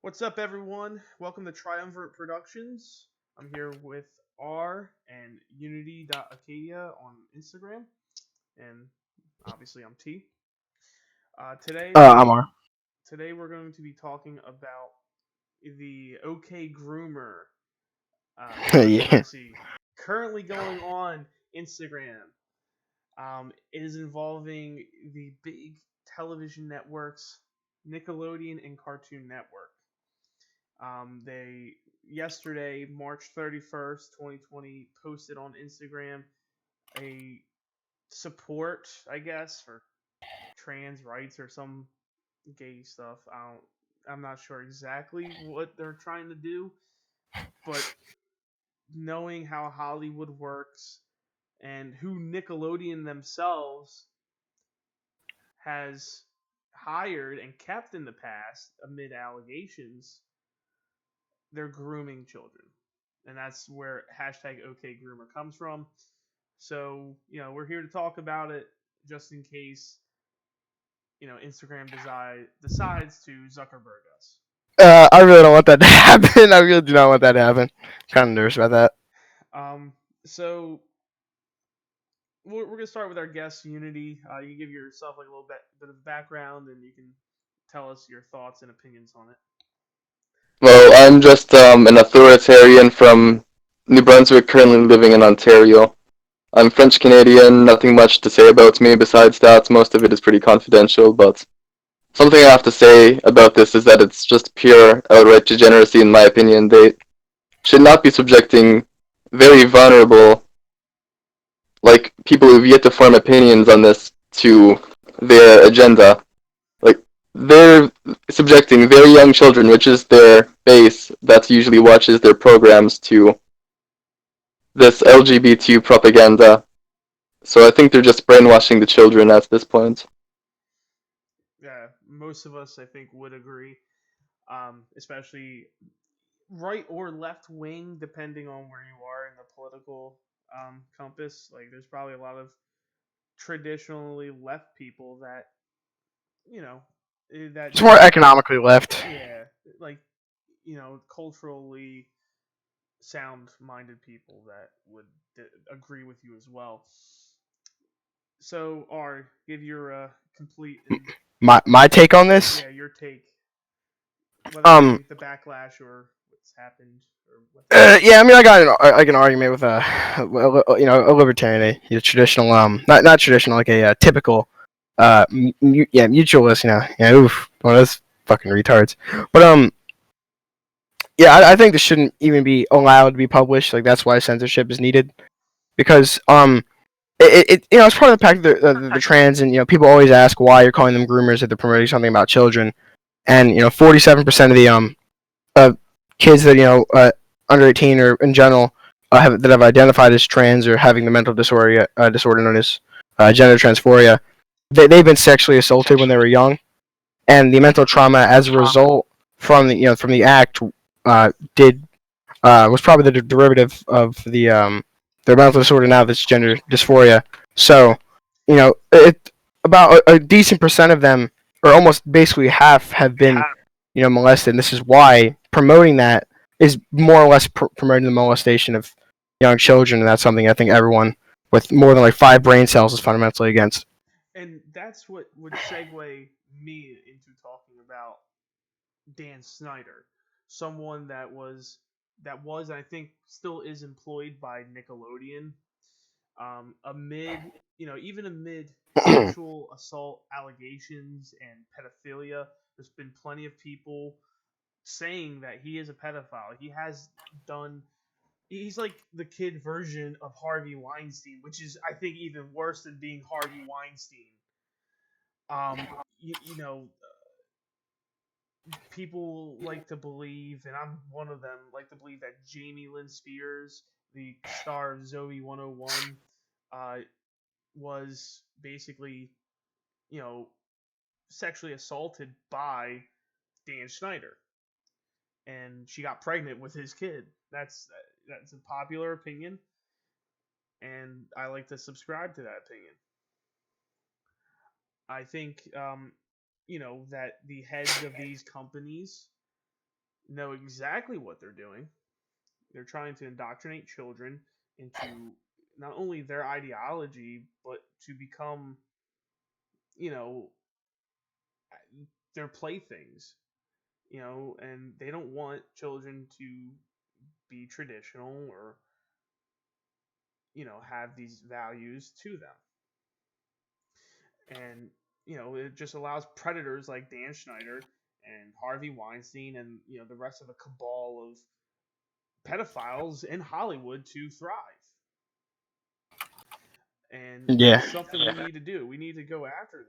What's up, everyone? Welcome to Triumvirate Productions. I'm here with R and Unity.Acadie on Instagram, and obviously I'm T. Uh, today we're I'm R. today we're going to be talking about the OK Groomer Yeah. controversy currently going on Instagram. It is involving the big television networks, Nickelodeon and Cartoon Network. They yesterday, March 31st, 2020, posted on Instagram a support, I guess, for trans rights or some gay stuff. I'm not sure exactly what they're trying to do, but knowing how Hollywood works and who Nickelodeon themselves has hired and kept in the past amid allegations, they're grooming children. And that's where hashtag OKGroomer comes from. So, we're here to talk about it just in case, Instagram decides to Zuckerberg us. I really don't want that to happen. I really do not want that to happen. Kind of nervous about that. So we're going to start with our guest, Unity. You give yourself like a little bit of background and you can tell us your thoughts and opinions on it. Well, I'm just an authoritarian from New Brunswick, currently living in Ontario. I'm French Canadian, nothing much to say about me besides that. Most of it is pretty confidential, but something I have to say about this is that it's just pure, outright degeneracy, in my opinion. They should not be subjecting very vulnerable, like people who've yet to form opinions on this, to their agenda. Like, they're subjecting very young children, which is their base that usually watches their programs, to this LGBT propaganda. So I think they're just brainwashing the children at this point. Yeah, most of us, I think, would agree, especially right or left wing, depending on where you are in the political compass. Like, there's probably a lot of traditionally left people that you know that It's more economically left. yeah, like culturally sound-minded people that would agree with you as well. So, R, give your complete and My take on this. yeah, your take, whether it Um. be the backlash or what's happened or what they did. Yeah. I mean, I got an argument with a libertarian, a traditional not traditional, like a typical mutualist. Oof, one of those fucking retards. But yeah, I think this shouldn't even be allowed to be published. Like that's why censorship is needed because it's part of the fact that the trans and people always ask why you're calling them groomers if they're promoting something about children, and 47% of the kids that under 18 or in general that have identified as trans or having the mental disorder known as gender dysphoria, they've been sexually assaulted when they were young, and the mental trauma as a result from the act did was probably the derivative of their mental disorder now that's gender dysphoria. So, about a decent percent of them, or almost basically half, have been molested. And this is why promoting that is more or less promoting the molestation of young children, and that's something I think everyone with more than like 5 brain cells is fundamentally against. And that's what would segue me into talking about Dan Snyder, someone that was I think still is employed by Nickelodeon, even amid sexual assault allegations and pedophilia. There's been plenty of people saying that he is a pedophile. He has done. He's like the kid version of Harvey Weinstein, which is I think even worse than being Harvey Weinstein. You know, people like to believe, and I'm one of them, like to believe that Jamie Lynn Spears, the star of Zoe 101, uh, was basically, you know, sexually assaulted by Dan Schneider, and she got pregnant with his kid. That's a popular opinion, and I like to subscribe to that opinion. I think, that the heads of these companies know exactly what they're doing. They're trying to indoctrinate children into not only their ideology, but to become, you know, their playthings. And they don't want children to be traditional or, have these values to them. And, it just allows predators like Dan Schneider and Harvey Weinstein and, the rest of the cabal of pedophiles in Hollywood to thrive. And Yeah. it's something we need to do. We need to go after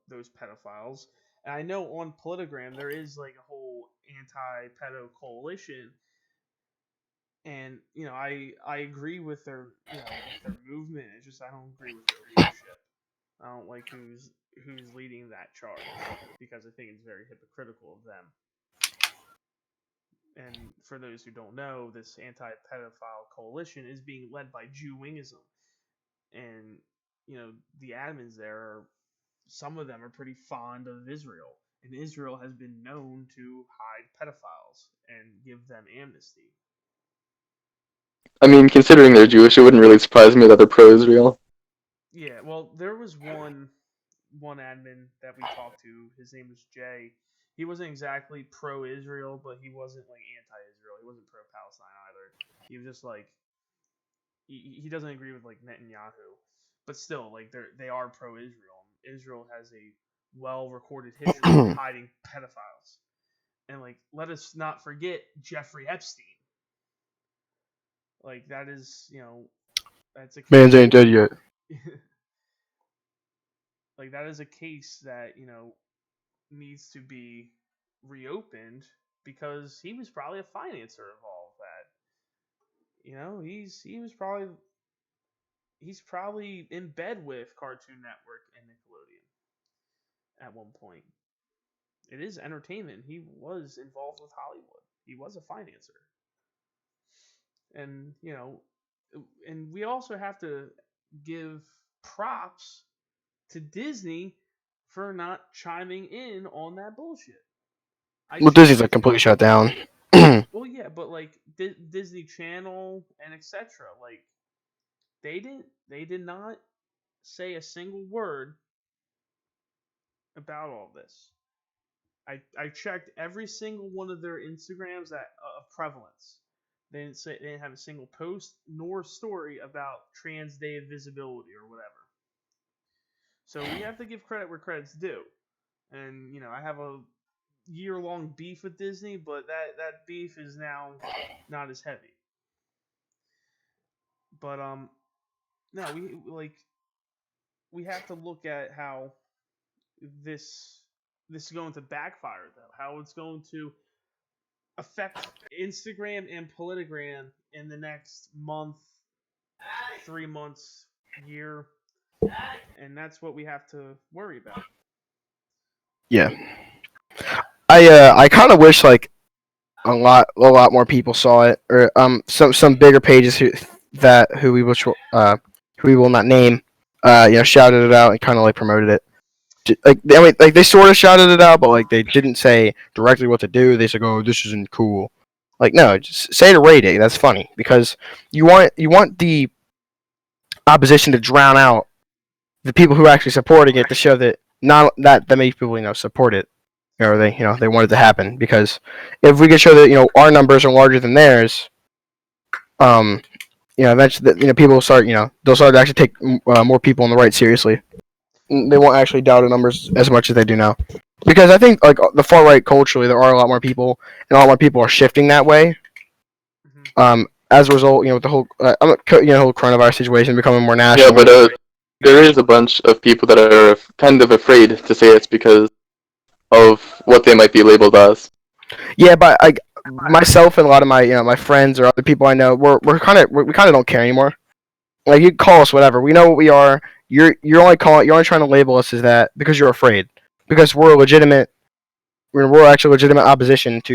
those pedophiles. And I know on Politigram there is like a whole anti-pedo coalition, and I agree with their movement. It's just I don't agree with their leadership. I don't like who's leading that charge, because I think it's very hypocritical of them. And for those who don't know, this anti-pedophile coalition is being led by Jew-wingism, and the admins there are, some of them are pretty fond of Israel, and Israel has been known to hide pedophiles and give them amnesty. I mean, considering they're Jewish, it wouldn't really surprise me that they're pro-Israel. Yeah, well, there was one admin that we talked to. His name was Jay. He wasn't exactly pro-Israel, but he wasn't like anti-Israel. He wasn't pro-Palestine either. He was just like he doesn't agree with like Netanyahu, but still like they are pro-Israel. Israel has a well-recorded history of hiding pedophiles, and like let us not forget Jeffrey Epstein. Like that is that's a case Man's ain't dead yet. like that is a case that needs to be reopened, because he was probably a financer of all of that. He's probably in bed with Cartoon Network and Nickelodeon at one point. It is entertainment. He was involved with Hollywood. He was a financer. And, and we also have to give props to Disney for not chiming in on that bullshit. Well, Disney's like completely shut down. Well, yeah, but like Disney Channel and etc. Like they did not say a single word about all this. I checked every single one of their Instagrams of prevalence. They didn't have a single post nor story about Trans Day of Visibility or whatever. So we have to give credit where credit's due. And I have a year-long beef with Disney, but that beef is now not as heavy. But no, we have to look at how this is going to backfire, though. How it's going to affect Instagram and Politigram in the next month, 3 months, year, and that's what we have to worry about. Yeah. I kind of wish like a lot more people saw it, or some bigger pages who we will not name, shouted it out and kind of like promoted it. Like I mean, like they sort of shouted it out, but like they didn't say directly what to do. They said, "Oh, this isn't cool." Like no, just say to rate it. That's funny, because you want the opposition to drown out the people who are actually supporting it, to show that not that many people support it, or they want it to happen. Because if we can show that our numbers are larger than theirs, eventually people will start they'll start to actually take more people on the right seriously. They won't actually doubt the numbers as much as they do now. Because I think like the far right culturally, there are a lot more people, and a lot more people are shifting that way. Mm-hmm. As a result, with the whole whole coronavirus situation becoming more national. Yeah, but there is a bunch of people that are kind of afraid to say it because of what they might be labeled as. Yeah, but myself and a lot of my my friends or other people I know, we kind of don't care anymore. Like you can call us whatever, we know what we are. You're only trying to label us as that because you're afraid. Because we're actually legitimate opposition to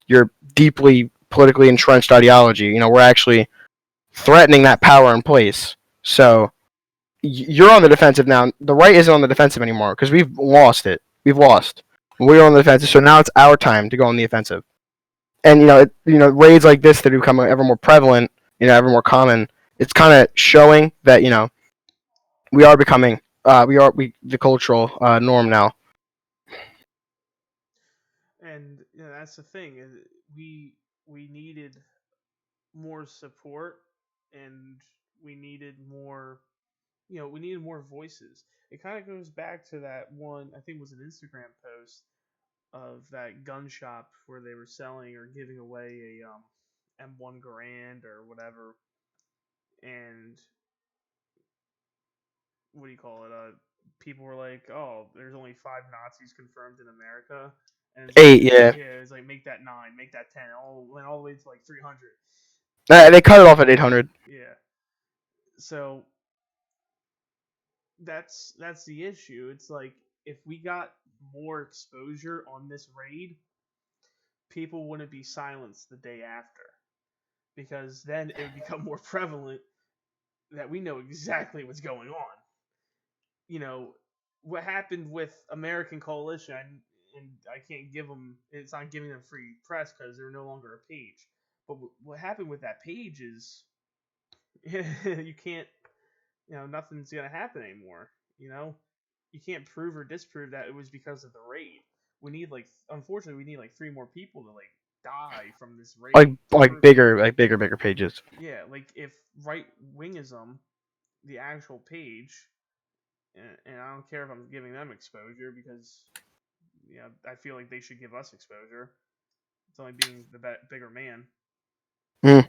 your deeply politically entrenched ideology. We're actually threatening that power in place. So you're on the defensive now. The right isn't on the defensive anymore because we've lost it. We've lost. We're on the defensive, so now it's our time to go on the offensive. And raids like this that are becoming ever more prevalent, ever more common. It's kind of showing that we are becoming the cultural norm now. And that's the thing. We needed more support, and we needed more. We needed more voices. It kind of goes back to that one. I think it was an Instagram post of that gun shop where they were selling or giving away a M1 Garand or whatever, and what do you call it? People were like, "Oh, there's only 5 Nazis confirmed in America," and it's like, 8, yeah. yeah, it's like make that 9, make that 10, went all the way to like 300. They cut it off at 800. Yeah, so that's the issue. It's like if we got more exposure on this raid, people wouldn't be silenced the day after, because then it would become more prevalent that we know exactly what's going on. What happened with American Coalition, and I can't give them. It's not giving them free press because they're no longer a page. But what happened with that page is you can't. Nothing's gonna happen anymore. You can't prove or disprove that it was because of the raid. Unfortunately, we need like 3 more people to like die from this raid. Like bigger pages. Yeah, like if right wingism, the actual page, and I don't care if I'm giving them exposure because I feel like they should give us exposure. It's only being the bigger man. Mm.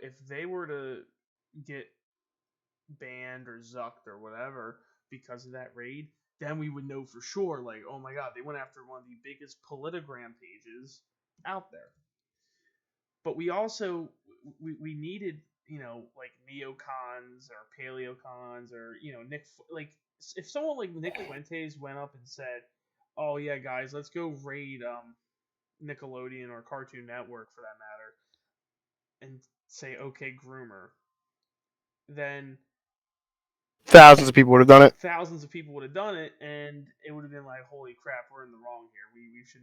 If they were to get banned or zucked or whatever because of that raid, then we would know for sure, like, oh my god, they went after one of the biggest politigram pages out there. But we also we needed like neocons or paleocons or Nick, like if someone like Nick Fuentes went up and said, oh yeah guys, let's go raid Nickelodeon or Cartoon Network for that matter, and say okay groomer, then Thousands of people would have done it. thousands of people would have done it, and it would have been like, holy crap, we're in the wrong here. We should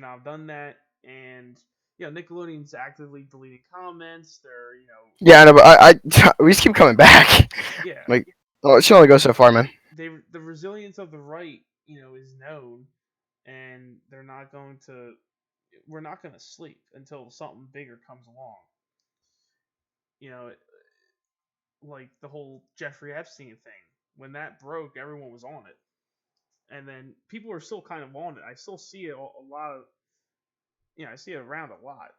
not have done that. And Nickelodeon's actively deleting comments. They're Yeah, I know, but we just keep coming back. yeah, Like, well, it should only go so far, man. the resilience of the right is known, and they're not going to. We're not going to sleep until something bigger comes along. Like the whole Jeffrey Epstein thing. When that broke, everyone was on it, and then people are still kind of on it. I still see it a lot of. I see it around a lot.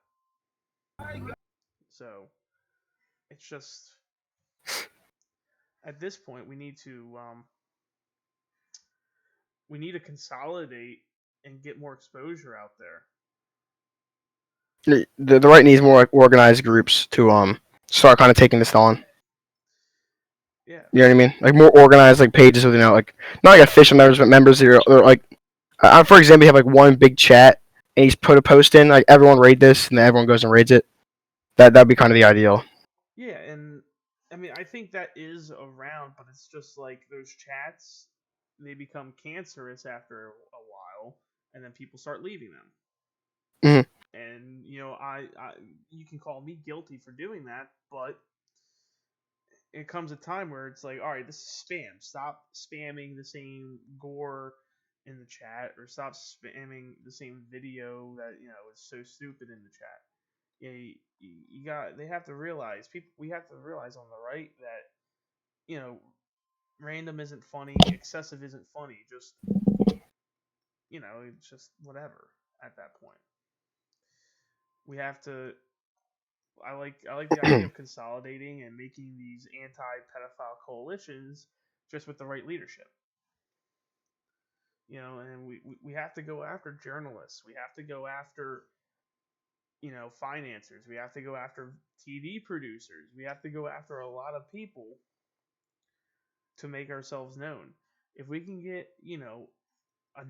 So it's just at this point we need to consolidate and get more exposure out there. The right needs more like organized groups to start kind of taking this on. Yeah. You know what I mean? Like more organized like pages with like not like official members, but members that are like, for example, you have like one big chat and he's put a post in like everyone raid this, and then everyone goes and raids it. That'd be kind of the ideal. Yeah, and I mean I think that is around, but it's just like those chats, they become cancerous after a while, and then people start leaving them. Mm-hmm. And I you can call me guilty for doing that, but it comes a time where it's like, all right, this is spam. Stop spamming the same gore in the chat, or stop spamming the same video that is so stupid in the chat. You got. They have to realize people. We have to realize on the right that random isn't funny, excessive isn't funny. Just it's just whatever at that point. We have to. I like the idea of consolidating and making these anti-pedophile coalitions just with the right leadership. And we have to go after journalists. We have to go after financiers. We have to go after TV producers. We have to go after a lot of people to make ourselves known. If we can get a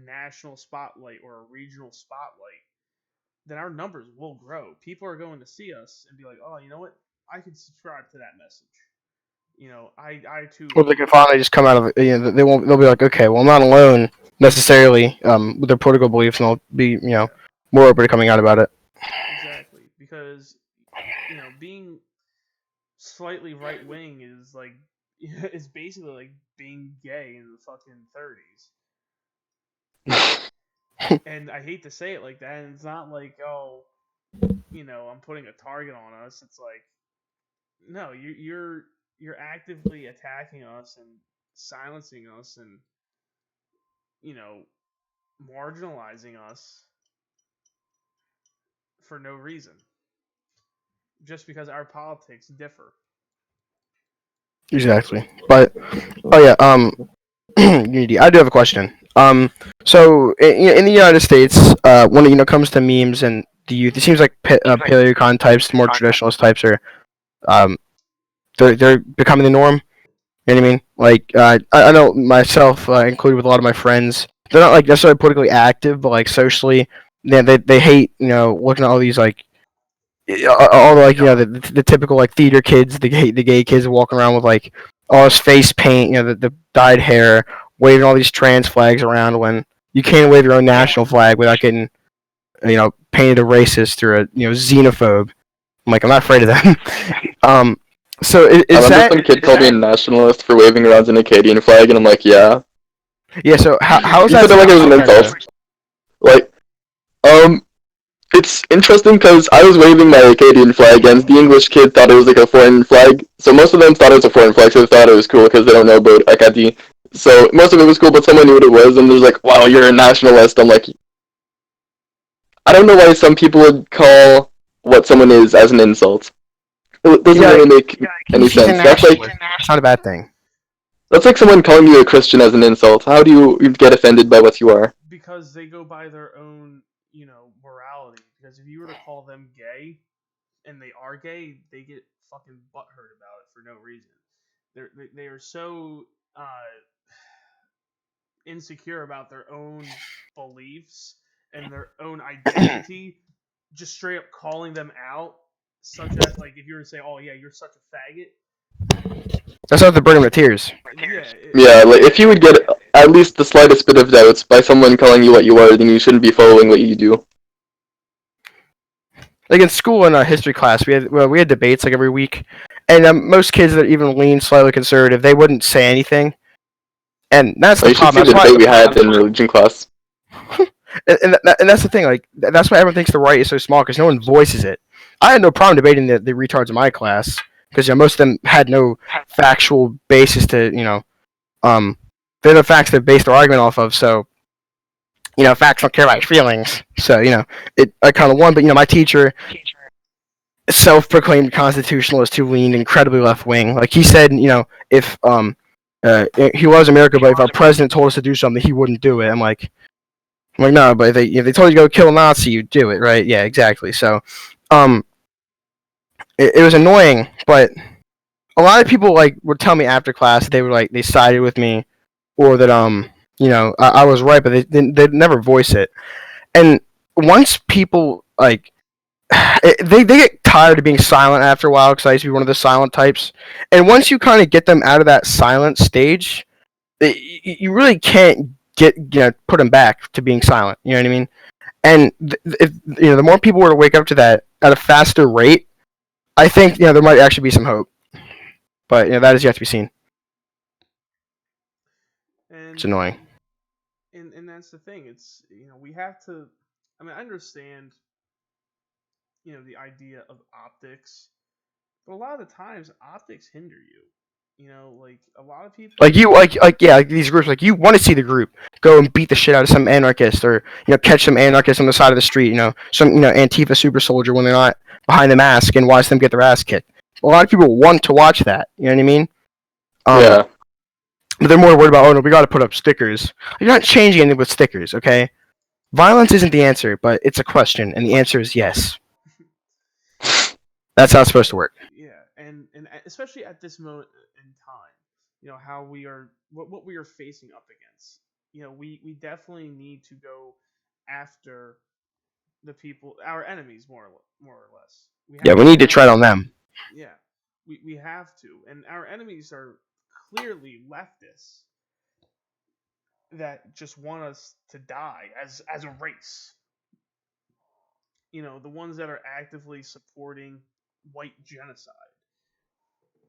national spotlight or a regional spotlight, then our numbers will grow. People are going to see us and be like, oh, you know what? I can subscribe to that message. I too. Or they can finally just come out of it. They'll be like, okay, well, I'm not alone necessarily with their political beliefs, and they'll be more open to coming out about it. Exactly, because being slightly right wing is like is basically like being gay in the fucking 30s. And I hate to say it like that, and it's not like, oh, I'm putting a target on us. It's like, no, you're actively attacking us and silencing us and you know marginalizing us for no reason, just because our politics differ. Exactly. But oh yeah, Unity. I do have a question. So in the United States, when it comes to memes and the youth, it seems like paleocon types, more traditionalist types are um they're becoming the norm. You know what I mean? Like I know myself, included with a lot of my friends, they're not like necessarily politically active, but like socially, they hate looking at all these like all the like the typical like theater kids, the gay kids walking around with like all this face paint, the dyed hair, waving all these trans flags around when you can't wave your own national flag without getting painted a racist or a xenophobe. I'm not afraid of them. So I is remember that some kid called me a nationalist for waving around an Acadian flag, and I'm like, yeah. yeah? So how is He that said it like it was an supposed to insult. Like, it's interesting because I was waving my Acadian flag, and the English kid thought it was like a foreign flag. So most of them thought it was a foreign flag, so they thought it was cool because they don't know about Acadie. So most of it was cool, but someone knew what it was, and they're like, "Wow, you're a nationalist." I'm like, I don't know why some people would call what someone is as an insult. It doesn't really make any he's a sense. That's like nationalist. It's not a bad thing. someone calling you a Christian as an insult. How do you get offended by what you are? Because they go by their own morality. Because if you were to call them gay and they are gay, they get fucking butthurt about it for no reason. They are so insecure about their own beliefs and their own identity, just straight up calling them out, such as like if you were to say, "Oh yeah, you're such a faggot." That's not to bring them to tears. Yeah, Yeah, like if you would get at least the slightest bit of doubts by someone calling you what you are, then you shouldn't be following what you do. Like in school in our history class, we had debates like every week, and most kids that even lean slightly conservative, they wouldn't say anything, and that's Well, the you should see problem. the debate we had in religion class. And that's the thing. Like that's why everyone thinks the right is so small because no one voices it. I had no problem debating the retards in my class because most of them had no factual basis to they're the facts they base their argument off of. So facts don't care about your feelings. So I kind of won. But my teacher, self-proclaimed constitutionalist who leaned incredibly left-wing, like he said, if he loves America, but if our president told us to do something, he wouldn't do it. I'm like, no, but if they told you to go kill a Nazi, you'd do it, right? Yeah, exactly. So, um, it was annoying, but a lot of people like would tell me after class they were like they sided with me, or that I was right, but they'd never voice it. And once people like they get tired of being silent after a while because I used to be one of the silent types, and once you kind of get them out of that silent stage, you really can't put them back to being silent. You know what I mean? And if the more people were to wake up to that at a faster rate, I think there might actually be some hope. But that is yet to be seen. It's and annoying. and that's the thing. It's we have to. I mean, I understand the idea of optics, but a lot of the times optics hinder you. Like a lot of people. Like you, like these groups, like you want to see the group go and beat the shit out of some anarchist, or catch some anarchist on the side of the street, some Antifa super soldier when they're not behind the mask, and watch them get their ass kicked. A lot of people want to watch that. You know what I mean? Yeah. But they're more worried about, oh no, we got to put up stickers. You're not changing anything with stickers, okay? Violence isn't the answer, but it's a question, and the answer is yes. That's how it's supposed to work. Yeah, and especially at this moment in time, how we are what we are facing up against. We definitely need to go after the people, our enemies, more or less. We Yeah, have we to need to go. tread on them. Yeah, We have to, and our enemies are clearly leftists that just want us to die as a race. The ones that are actively supporting white genocide.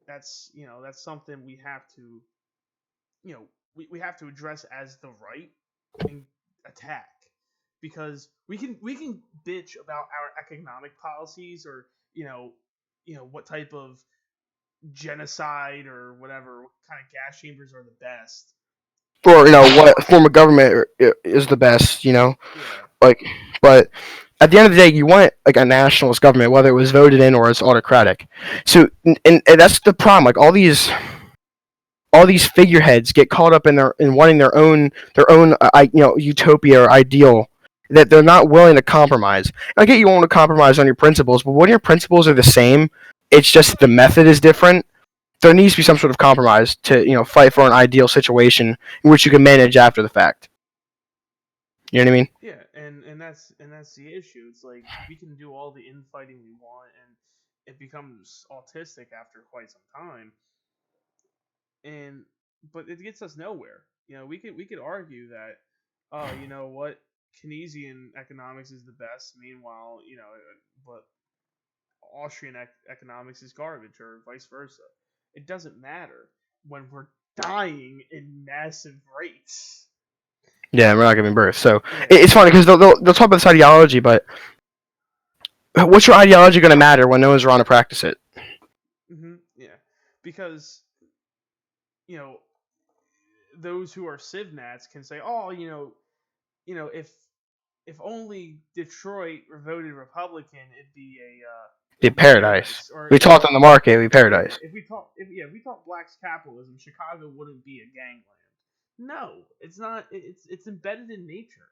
That's something we have to we have to address as the right and attack, because we can bitch about our economic policies, or what type of genocide or whatever, what kind of gas chambers are the best. Or what form of government is the best. Yeah. Like, but at the end of the day, you want like a nationalist government, whether it was voted in or it's autocratic. So, and that's the problem. Like all these figureheads get caught up in wanting their own utopia or ideal, that they're not willing to compromise. I get you want to compromise on your principles, but when your principles are the same, it's just the method is different. There needs to be some sort of compromise to fight for an ideal situation in which you can manage after the fact. You know what I mean? Yeah, and that's the issue. It's like we can do all the infighting we want, and it becomes autistic after quite some time. But it gets us nowhere. We could argue that, oh, you know what, Keynesian economics is the best. Meanwhile, but Austrian economics is garbage, or vice versa. It doesn't matter when we're dying in massive rates. Yeah, we're not giving birth. So Yeah. it's funny because they'll talk about this ideology, but what's your ideology going to matter when no one's around to practice it? Yeah, because those who are civnats can say, oh, if only Detroit voted Republican, it'd be Be paradise. Or We taught them the market. It'd be paradise. if we taught blacks capitalism, Chicago wouldn't be a gangland. No, it's not. It's embedded in nature.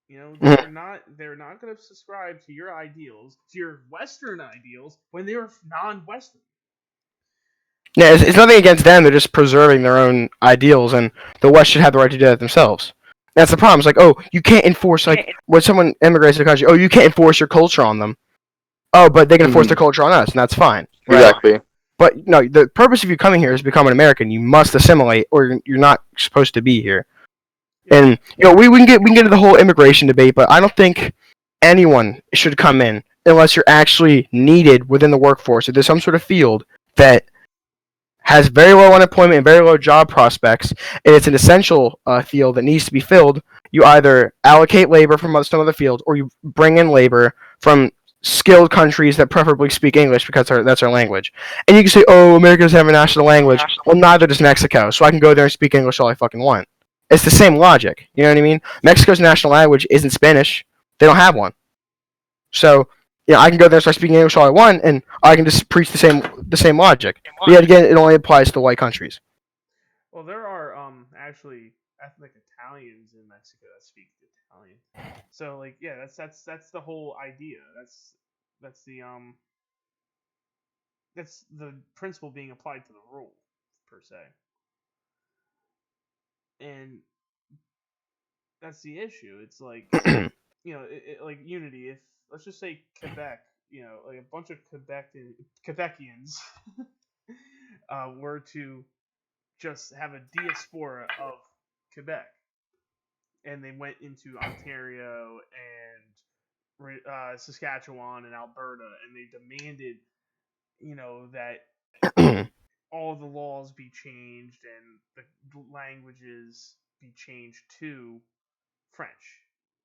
They're not going to subscribe to your ideals, to your Western ideals, when they're non-Western. Yeah, it's nothing against them. They're just preserving their own ideals, and the West should have the right to do that themselves. That's the problem. It's like, oh, you can't enforce, like, when someone immigrates to the country, oh, you can't enforce your culture on them. Oh, but they can enforce their culture on us, and that's fine. Exactly. Right? But no, the purpose of you coming here is to become an American. You must assimilate, or you're not supposed to be here. And we can get into the whole immigration debate, but I don't think anyone should come in unless you're actually needed within the workforce. If there's some sort of field that has very low unemployment and very low job prospects, and it's an essential field that needs to be filled, you either allocate labor from some other field, or you bring in labor from skilled countries that preferably speak English because that's our language. And you can say, oh, America doesn't have a national language. Well, neither does Mexico, so I can go there and speak English all I fucking want. It's the same logic, you know what I mean? Mexico's national language isn't Spanish. They don't have one. So, I can go there and start speaking English all I want, and I can just preach the same logic. But yet again, it only applies to white countries. Well, there are actually ethnic Italians in Mexico that speak Italian. So that's the whole idea. That's the principle being applied to the rule, per se. And that's the issue. It's like like Unity. If, let's just say, Quebec, like a bunch of Quebecians were to just have a diaspora of Quebec, and they went into Ontario and Saskatchewan and Alberta, and they demanded, that all the laws be changed and the languages be changed to French.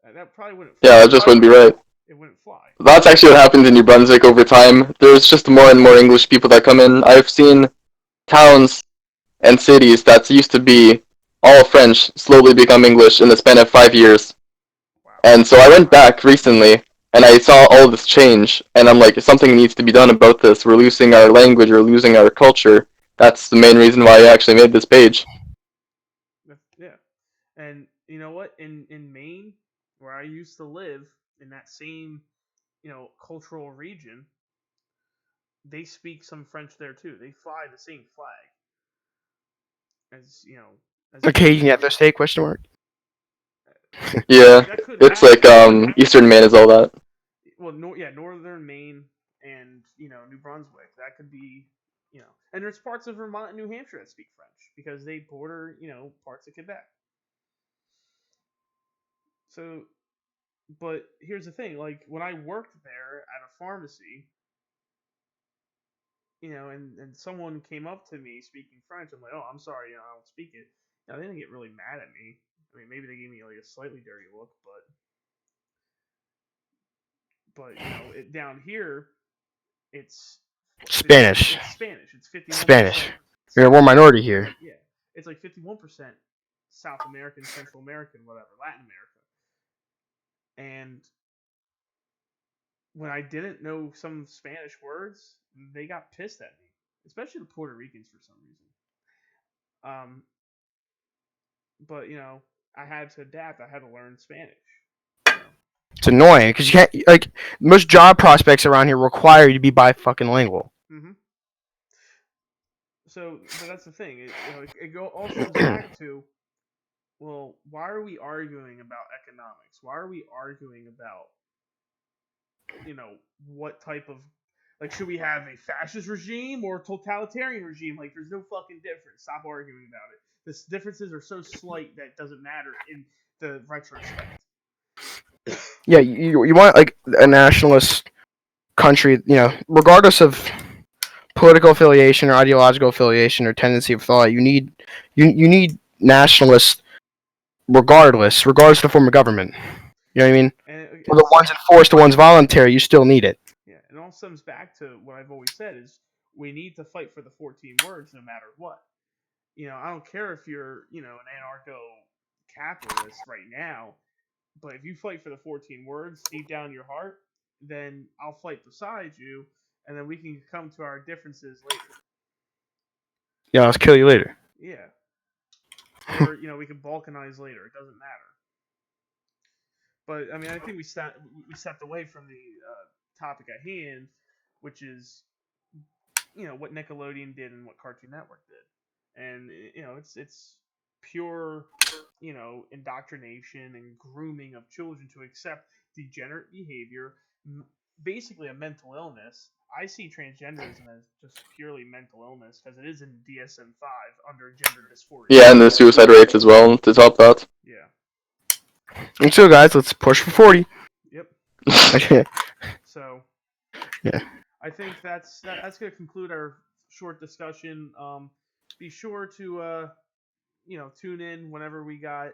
That probably wouldn't fly. Yeah, it just wouldn't be right. It wouldn't fly. That's actually what happens in New Brunswick over time. There's just more and more English people that come in. I've seen towns and cities that used to be all French slowly become English in the span of 5 years. Wow. And so I went back recently, and I saw all this change, and I'm like, something needs to be done about this. We're losing our language, we're losing our culture. That's the main reason why I actually made this page. Yeah. And you know what? In Maine, where I used to live, in that same, cultural region, they speak some French there too. They fly the same flag. As Occasion at their state, question mark. Yeah, it's like Eastern Maine is all that. Well, Northern Maine, and New Brunswick. That could be and there's parts of Vermont and New Hampshire that speak French because they border parts of Quebec. So, but here's the thing: like when I worked there at a pharmacy, and someone came up to me speaking French. I'm like, oh, I'm sorry, I don't speak it. They didn't get really mad at me. I mean, maybe they gave me like a slightly dirty look, but down here, it's Spanish. It's Spanish. It's 51%. Spanish. We're a minority here. Yeah, it's like 51% South American, Central American, whatever, Latin America. And when I didn't know some Spanish words, they got pissed at me, especially the Puerto Ricans for some reason. But I had to adapt. I had to learn Spanish. It's annoying because you can't like most job prospects around here require you to be bifucking-lingual. Mm-hmm. So, but that's the thing. It all comes back to, well, why are we arguing about economics? Why are we arguing about, what type of, like, should we have a fascist regime or a totalitarian regime? Like, there's no fucking difference. Stop arguing about it. The differences are so slight that it doesn't matter in the retrospect. Yeah, you want like a nationalist country, regardless of political affiliation or ideological affiliation or tendency of thought. You need nationalists regardless of the form of government. You know what I mean? Or the one's enforced, the one's voluntary. You still need it. Yeah, it all stems back to what I've always said is we need to fight for the 14 words no matter what. I don't care if you're, an anarcho-capitalist right now, but if you fight for the 14 words deep down in your heart, then I'll fight beside you, and then we can come to our differences later. Yeah, I'll kill you later. Yeah. Or, we can balkanize later. It doesn't matter. But, I mean, I think we stepped away from the topic at hand, which is, what Nickelodeon did and what Cartoon Network did. And, it's pure, indoctrination and grooming of children to accept degenerate behavior, basically a mental illness. I see transgenderism as just purely mental illness because it is in DSM-5 under gender dysphoria. Yeah, and the suicide rates as well to top that. Yeah. And so, guys, let's push for 40. Yep. So, yeah, I think that's going to conclude our short discussion. Be sure to tune in whenever we got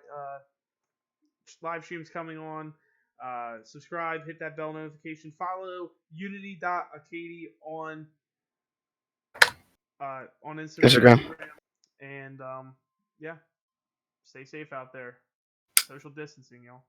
live streams coming on. Subscribe, hit that bell notification, follow Unity.Acadie on Instagram. And yeah, stay safe out there. Social distancing, y'all.